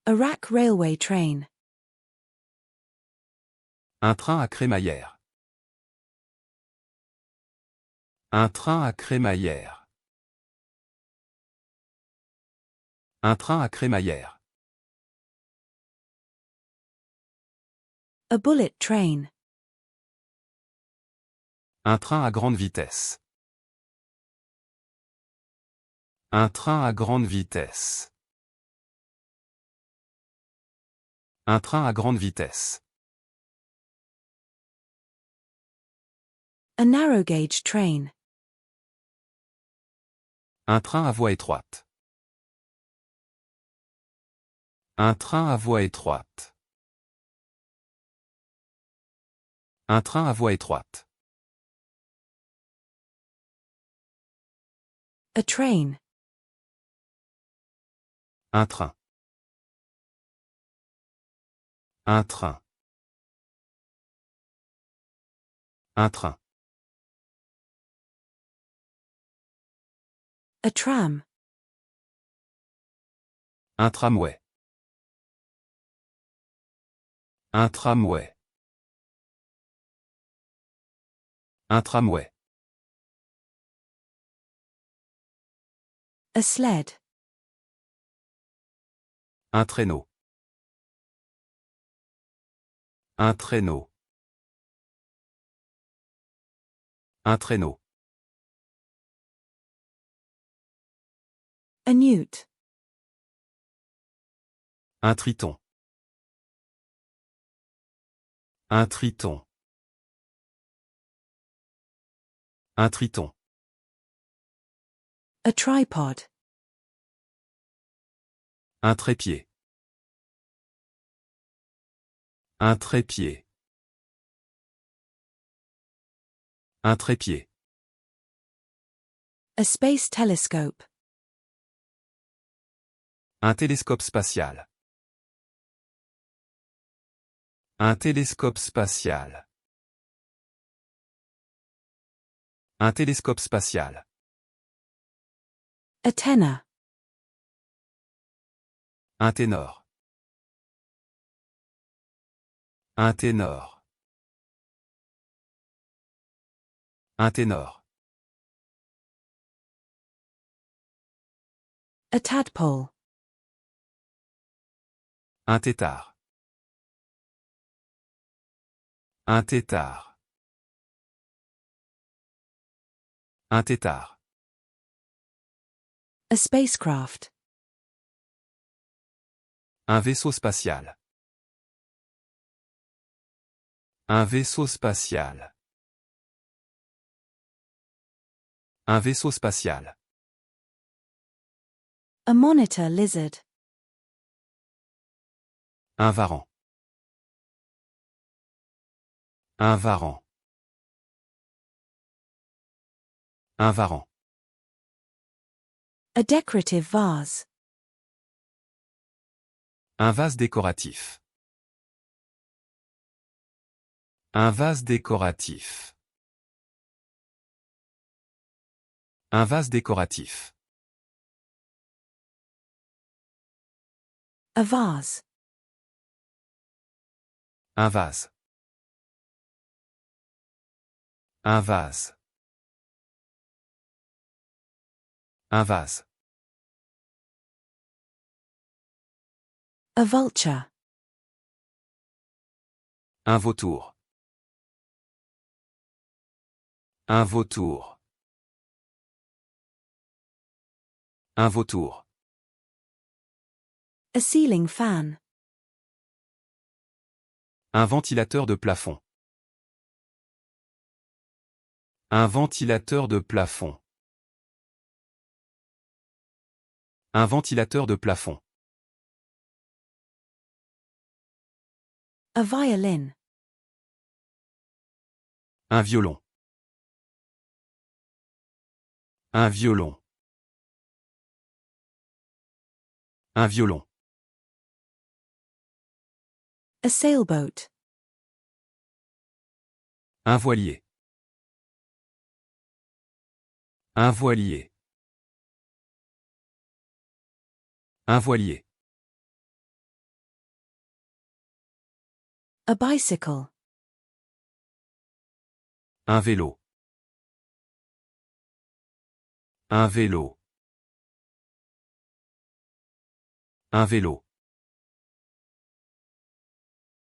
A rack railway train. Un train à crémaillère. Un train à crémaillère. Un train à crémaillère. A bullet train. Un train à grande vitesse. Un train à grande vitesse. Un train à grande vitesse. A narrow gauge train. Un train à voie étroite. Un train à voie étroite. Un train à voie étroite. A train. Un train. Un train. Un train. A tram. Un tramway. Un tramway. Un tramway. A sled. Un traîneau. Un traîneau. Un traîneau. A newt. Un triton. Un triton. Un triton. A tripod. Un trépied. Un trépied. Un trépied. A space telescope. Un télescope spatial. Un télescope spatial. Un télescope spatial. A tenor. Un ténor. Un ténor. Un ténor. A tadpole. Un tétard. Un tétard. Un tétard. A spacecraft. Un vaisseau spatial. Un vaisseau spatial. Un vaisseau spatial. A monitor lizard. Un varan. Un varan. Un varan. A decorative vase. Un vase décoratif. Un vase décoratif. Un vase décoratif. A vase. Un vase. Un vase. Un vase. A vulture. Un vautour. Un vautour. Un vautour. A ceiling fan. Un ventilateur de plafond. Un ventilateur de plafond. Un ventilateur de plafond. A violin. Un violon. Un violon. Un violon. A sailboat. Un voilier. Un voilier. Un voilier. A bicycle. Un vélo. Un vélo. Un vélo.